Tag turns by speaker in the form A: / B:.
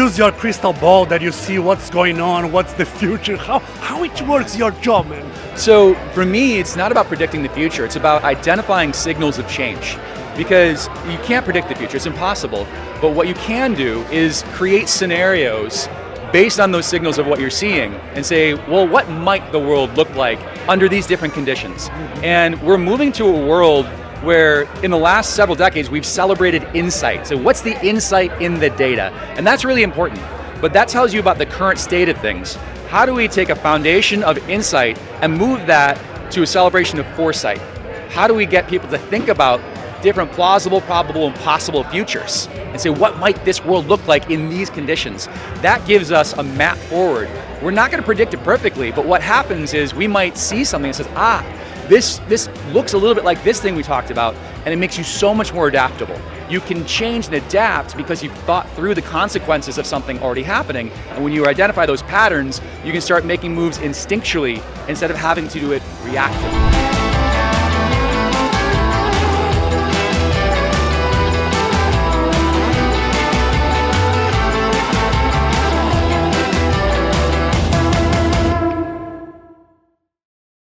A: use your crystal ball that you see what's going on, what's the future? How it works your job, man?
B: So for me, it's not about predicting the future. It's about identifying signals of change. Because you can't predict the future, it's impossible. But what you can do is create scenarios based on those signals of what you're seeing and say, well, what might the world look like under these different conditions? And we're moving to a world where in the last several decades, we've celebrated insight. So what's the insight in the data? And that's really important. But that tells you about the current state of things. How do we take a foundation of insight and move that to a celebration of foresight? How do we get people to think about different plausible, probable, and possible futures and say, what might this world look like in these conditions? That gives us a map forward. We're not going to predict it perfectly, but what happens is we might see something that says, this looks a little bit like this thing we talked about, and it makes you so much more adaptable. You can change and adapt because you've thought through the consequences of something already happening, and when you identify those patterns, you can start making moves instinctually instead of having to do it reactively.